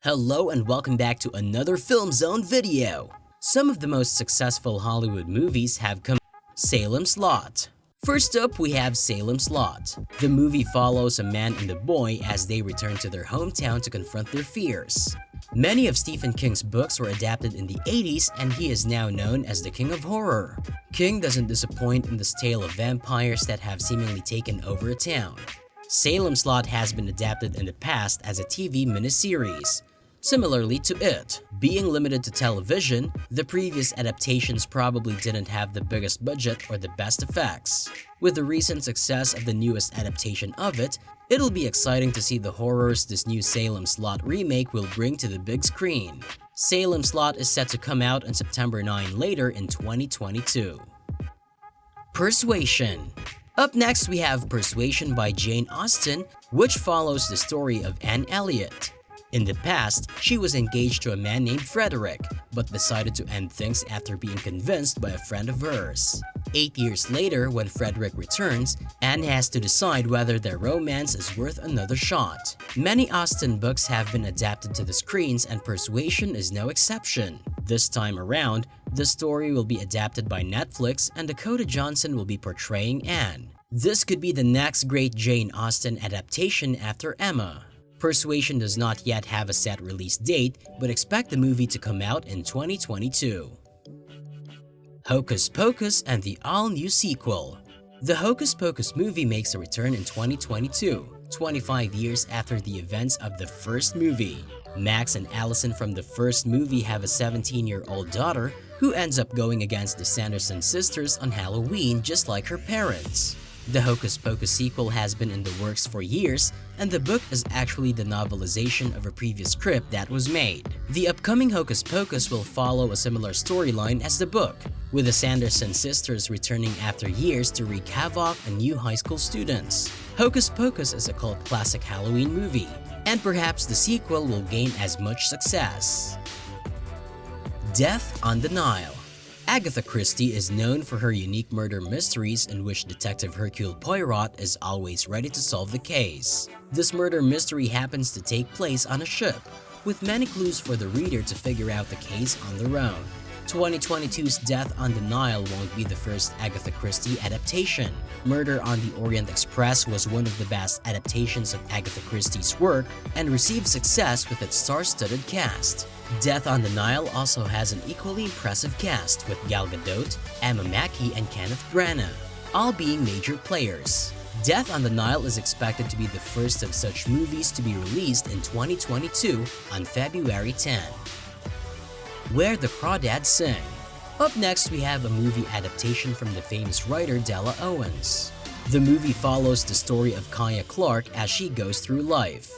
Hello and welcome back to another Film Zone video. Some of the most successful Hollywood movies have come. Salem's Lot. First up, we have Salem's Lot. The movie follows a man and a boy as they return to their hometown to confront their fears. Many of Stephen King's books were adapted in the 80s and he is now known as the King of Horror. King doesn't disappoint in this tale of vampires that have seemingly taken over a town. Salem's Lot has been adapted in the past as a TV miniseries. Similarly to It, being limited to television, the previous adaptations probably didn't have the biggest budget or the best effects. With the recent success of the newest adaptation of it, it'll be exciting to see the horrors this new Salem's Lot remake will bring to the big screen. Salem's Lot is set to come out on September 9 later in 2022. Persuasion. Up next, we have Persuasion by Jane Austen, which follows the story of Anne Elliot. In the past, she was engaged to a man named Frederick, but decided to end things after being convinced by a friend of hers. 8 years later, when Frederick returns, Anne has to decide whether their romance is worth another shot. Many Austen books have been adapted to the screens and Persuasion is no exception. This time around, the story will be adapted by Netflix and Dakota Johnson will be portraying Anne. This could be the next great Jane Austen adaptation after Emma. Persuasion does not yet have a set release date, but expect the movie to come out in 2022. Hocus Pocus and the all-new sequel. The Hocus Pocus movie makes a return in 2022, 25 years after the events of the first movie. Max and Allison from the first movie have a 17-year-old daughter who ends up going against the Sanderson sisters on Halloween just like her parents. The Hocus Pocus sequel has been in the works for years, and the book is actually the novelization of a previous script that was made. The upcoming Hocus Pocus will follow a similar storyline as the book, with the Sanderson sisters returning after years to wreak havoc on new high school students. Hocus Pocus is a cult classic Halloween movie, and perhaps the sequel will gain as much success. Death on the Nile. Agatha Christie is known for her unique murder mysteries in which Detective Hercule Poirot is always ready to solve the case. This murder mystery happens to take place on a ship, with many clues for the reader to figure out the case on their own. 2022's Death on the Nile won't be the first Agatha Christie adaptation. Murder on the Orient Express was one of the best adaptations of Agatha Christie's work and received success with its star-studded cast. Death on the Nile also has an equally impressive cast with Gal Gadot, Emma Mackey, and Kenneth Branagh, all being major players. Death on the Nile is expected to be the first of such movies to be released in 2022 on February 10. Where the Crawdads Sing. Up next, we have a movie adaptation from the famous writer Della Owens. The movie follows the story of Kaya Clark as she goes through life.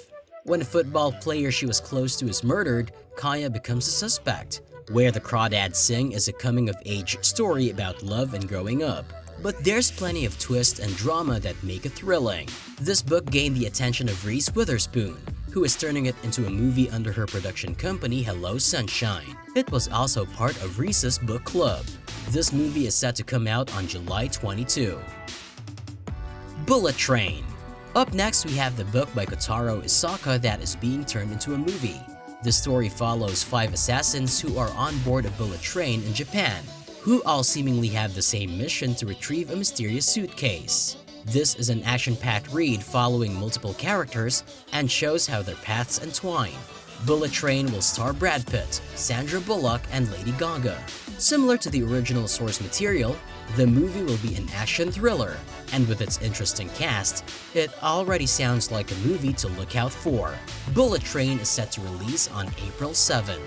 When a football player she was close to is murdered, Kaya becomes a suspect. Where the Crawdads Sing is a coming-of-age story about love and growing up. But there's plenty of twists and drama that make it thrilling. This book gained the attention of Reese Witherspoon, who is turning it into a movie under her production company Hello Sunshine. It was also part of Reese's book club. This movie is set to come out on July 22. Bullet Train. Up next, we have the book by Kotaro Isaka that is being turned into a movie. The story follows 5 assassins who are on board a bullet train in Japan, who all seemingly have the same mission to retrieve a mysterious suitcase. This is an action-packed read following multiple characters and shows how their paths entwine. Bullet Train will star Brad Pitt, Sandra Bullock, and Lady Gaga. Similar to the original source material, the movie will be an action thriller, and with its interesting cast, it already sounds like a movie to look out for. Bullet Train is set to release on April 7.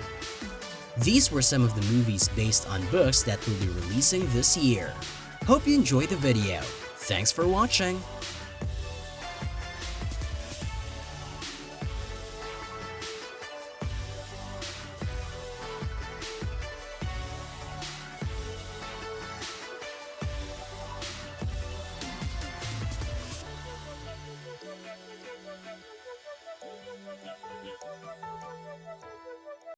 These were some of the movies based on books that will be releasing this year. Hope you enjoyed the video. Thanks for watching!